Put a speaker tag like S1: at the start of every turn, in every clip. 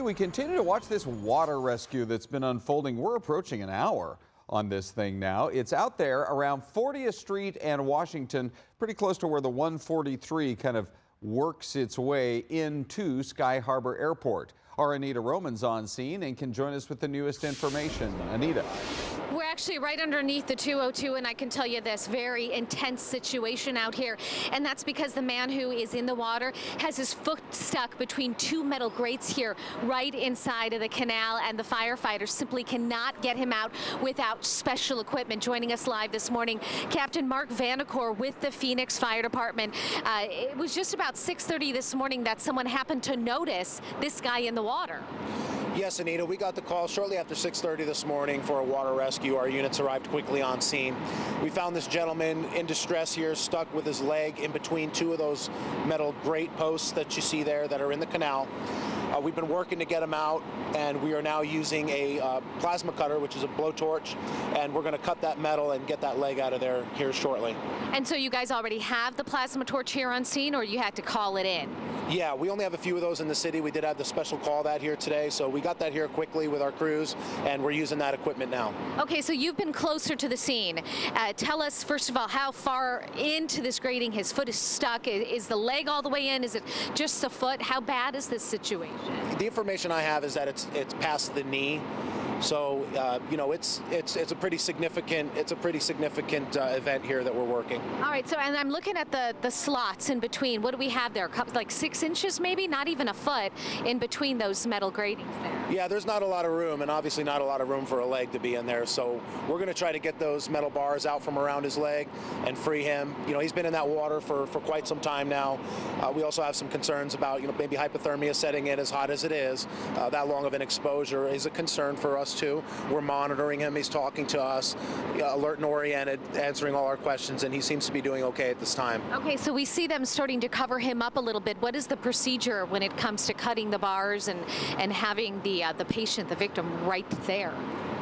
S1: We continue to watch this water rescue that's been unfolding. We're approaching an hour on this thing now. It's out there around 40th Street and Washington, pretty close to where the 143 kind of works its way into Sky Harbor Airport. Our Anita Roman's on scene and can join us with the newest information. Anita.
S2: We're actually right underneath the 202, and I can tell you this very intense situation out here, and that's because the man who is in the water has his foot stuck between two metal grates here right inside of the canal, and the firefighters simply cannot get him out without special equipment. Joining us live this morning, Captain Mark Vanacore with the Phoenix Fire Department. It was just about 6:30 this morning that someone happened to notice this guy in the water.
S3: Yes, Anita, we got the call shortly after 6:30 this morning for a water rescue. Our units arrived quickly on scene. We found this gentleman in distress here, stuck with his leg in between two of those metal grate posts that you see there that are in the canal. We've been working to get him out, and we are now using a plasma cutter, which is a blowtorch, and we're going to cut that metal and get that leg out of there here shortly.
S2: And so you guys already have the plasma torch here on scene, or you had to call it in?
S3: Yeah, we only have a few of those in the city. We did have the special call that here today, so we got that here quickly with our crews, and we're using that equipment now.
S2: Okay, so you've been closer to the scene. Tell us, first of all, how far into this grating his foot is stuck. Is the leg all the way in? Is it just the foot? How bad is this situation?
S3: The information I have is that it's past the knee. So you know, it's a pretty significant event here that we're working.
S2: All right, so and I'm looking at the slots in between. What do we have there? Like 6 inches, maybe, not even a foot in between those metal gratings there.
S3: Yeah, there's not a lot of room, and obviously not a lot of room for a leg to be in there. So we're going to try to get those metal bars out from around his leg and free him. You know, he's been in that water for quite some time now. We also have some concerns about, you know, maybe hypothermia setting in as hot as it is. That long of an exposure is a concern for us too. We're monitoring him. He's talking to us, alert and oriented, answering all our questions, and he seems to be doing okay at this time.
S2: Okay, so we see them starting to cover him up a little bit. What is the procedure when it comes to cutting the bars and having the patient, the victim, right there?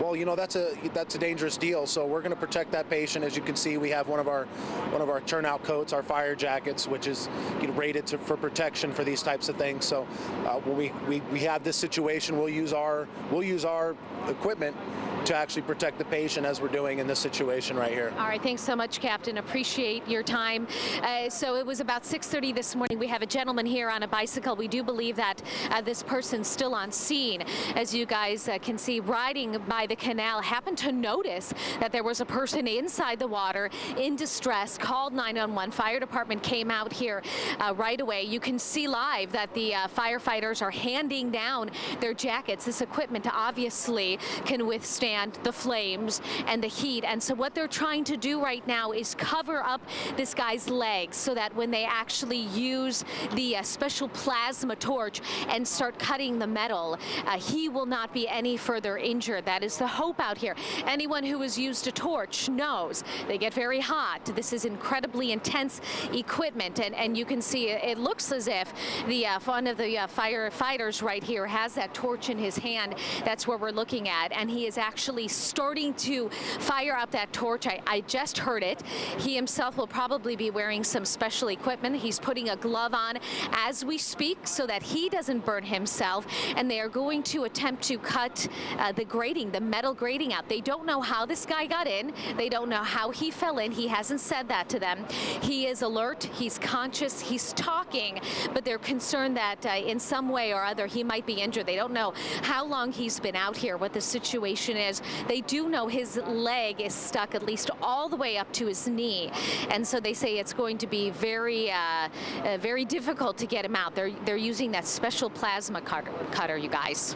S3: Well, you know, that's a dangerous deal. So we're going to protect that patient. As you can see, we have one of our turnout coats, our fire jackets, which is, you know, rated for protection for these types of things. So when we have this situation, we'll use our equipment to actually protect the patient, as we're doing in this situation right here.
S2: All right, thanks so much, Captain. Appreciate your time. So it was about 6:30 this morning. We have a gentleman here on a bicycle. We do believe that this person's still on scene. As you guys can see, riding by the canal, happened to notice that there was a person inside the water in distress, called 911. Fire department came out here right away. You can see live that the firefighters are handing down their jackets. This equipment obviously can withstand the flames and the heat, and so what they're trying to do right now is cover up this guy's legs so that when they actually use the special plasma torch and start cutting the metal, he will not be any further injured. That is the hope out here. Anyone who has used a torch knows they get very hot. This is incredibly intense equipment, and you can see it looks as if one of the firefighters right here has that torch in his hand. That's where we're looking at, and he is actually starting to fire up that torch. I just heard it. He himself will probably be wearing some special equipment. He's putting a glove on as we speak so that he doesn't burn himself, and they are going to attempt to cut the grating, the metal grating out. They don't know how this guy got in. They don't know how he fell in. He hasn't said that to them. He is alert. He's conscious. He's talking, but they're concerned that in some way or other he might be injured. They don't know how long he's been out here, what the situation is. They do know his leg is stuck at least all the way up to his knee, and so they say it's going to be very difficult to get him out. They're using that special plasma cutter, you guys.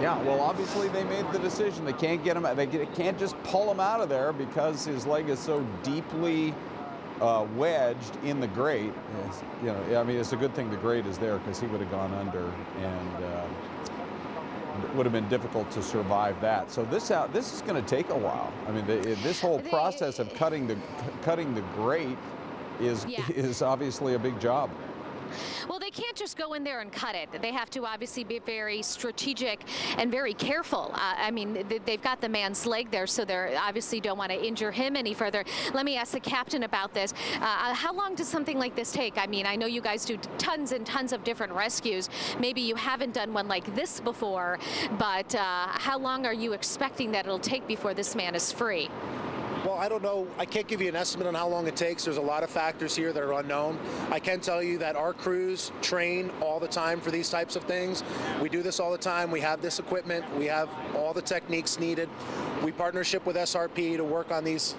S1: Yeah, well, obviously they made the decision. They can't get him. They can't just pull him out of there because his leg is so deeply wedged in the grate. You know, I mean, it's a good thing the grate is there because he would have gone under, and it would have been difficult to survive that. So this is going to take a while. I mean, this whole process of cutting the grate is obviously a big job.
S2: Well, they can't just go in there and cut it. They have to obviously be very strategic and very careful. I mean, they've got the man's leg there, so they obviously don't want to injure him any further. Let me ask the captain about this. How long does something like this take? I mean, I know you guys do tons and tons of different rescues. Maybe you haven't done one like this before, but how long are you expecting that it'll take before this man is free?
S3: Well, I don't know. I can't give you an estimate on how long it takes. There's a lot of factors here that are unknown. I can tell you that our crews train all the time for these types of things. We do this all the time. We have this equipment. We have all the techniques needed. We partnership with SRP to work on these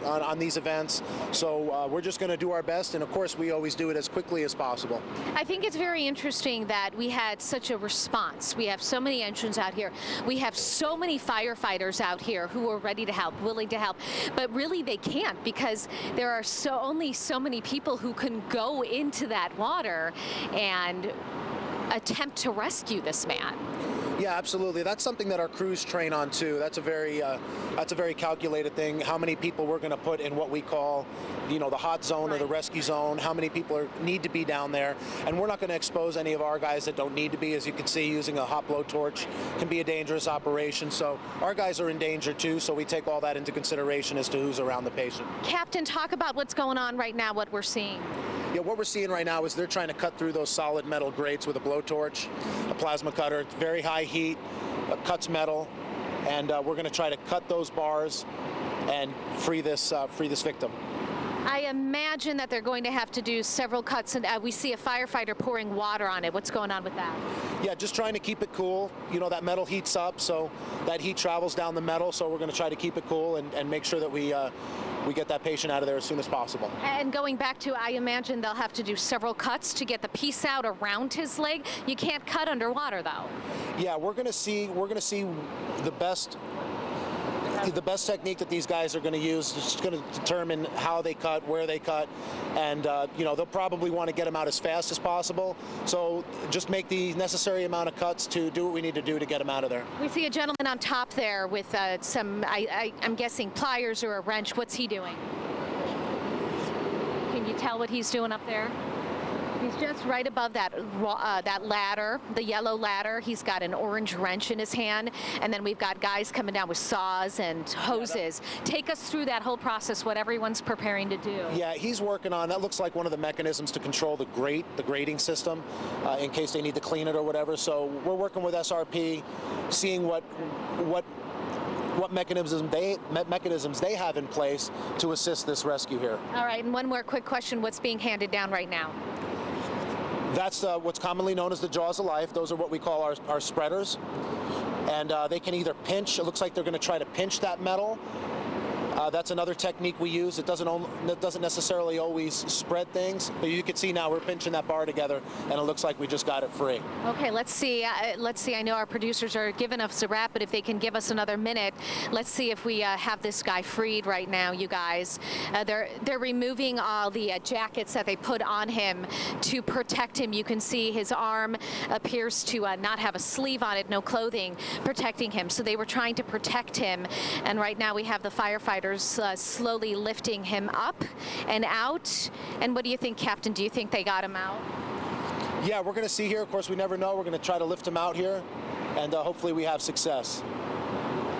S3: events. So we're just going to do our best, and of course, we always do it as quickly as possible.
S2: I think it's very interesting that we had such a response. We have so many entrants out here. We have so many firefighters out here who are ready to help, willing to help, but really they can't because there are only so many people who can go into that water and attempt to rescue this man.
S3: Yeah, absolutely. That's something that our crews train on too. That's a very calculated thing. How many people we're going to put in what we call, the hot zone or the rescue zone. How many people need to be down there, and we're not going to expose any of our guys that don't need to be. As you can see, using a hot blowtorch can be a dangerous operation. So our guys are in danger too. So we take all that into consideration as to who's around the patient.
S2: Captain, talk about what's going on right now. What we're seeing.
S3: Yeah, what we're seeing right now is they're trying to cut through those solid metal grates with a blowtorch, a plasma cutter. It's very high heat, cuts metal, and we're going to try to cut those bars and free this victim.
S2: I imagine that they're going to have to do several cuts, and we see a firefighter pouring water on it. What's going on with that?
S3: Yeah, just trying to keep it cool. That metal heats up, so that heat travels down the metal, so we're going to try to keep it cool and make sure that we get that patient out of there as soon as possible.
S2: And going back to, I imagine they'll have to do several cuts to get the piece out around his leg. You can't cut underwater, though.
S3: Yeah, we're going to see the best technique that these guys are going to use. It's going to determine how they cut, where they cut, and they'll probably want to get them out as fast as possible. So just make the necessary amount of cuts to do what we need to do to get them out of there.
S2: We see a gentleman on top there with some, I'm guessing, pliers or a wrench. What's he doing? Can you tell what he's doing up there? He's just right above that ladder, the yellow ladder. He's got an orange wrench in his hand, and then we've got guys coming down with saws and hoses. Take us through that whole process, what everyone's preparing to do.
S3: Yeah, he's working on, that looks like one of the mechanisms to control the grating system, in case they need to clean it or whatever. So we're working with SRP, seeing what mechanisms they have in place to assist this rescue here.
S2: All right, and one more quick question. What's being handed down right now?
S3: That's what's commonly known as the jaws of life. Those are what we call our spreaders. And they can either pinch, it looks like they're going to try to pinch that metal. That's another technique we use. It doesn't necessarily always spread things, but you can see now we're pinching that bar together, and it looks like we just got it free.
S2: Okay, let's see. I know our producers are giving us a wrap, but if they can give us another minute, let's see if we have this guy freed right now, you guys. They're removing all the jackets that they put on him to protect him. You can see his arm appears to not have a sleeve on it, no clothing protecting him. So they were trying to protect him, and right now we have the firefighters slowly lifting him up and out. And what do you think, Captain? Do you think they got him out?
S3: Yeah, we're going to see here. Of course, we never know. We're going to try to lift him out here, and hopefully we have success.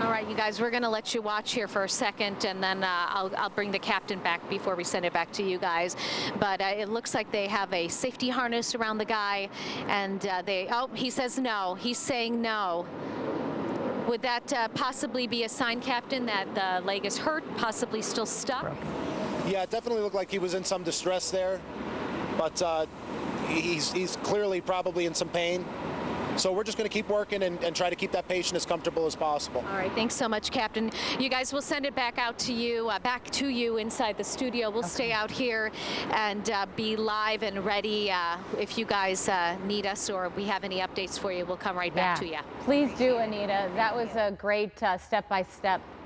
S2: All right, you guys, we're going to let you watch here for a second, and then I'll bring the captain back before we send it back to you guys. But it looks like they have a safety harness around the guy, and he says no. He's saying no. Would that possibly be a sign, Captain, that the leg is hurt, possibly still stuck?
S3: Yeah, it definitely looked like he was in some distress there, but he's clearly probably in some pain. So we're just going to keep working and try to keep that patient as comfortable as possible.
S2: All right, thanks so much, Captain. You guys, will send it back out to you, inside the studio. We'll stay out here and be live and ready. If you guys need us or we have any updates for you, we'll come right back to you.
S4: Please do, Anita. That was a great step-by-step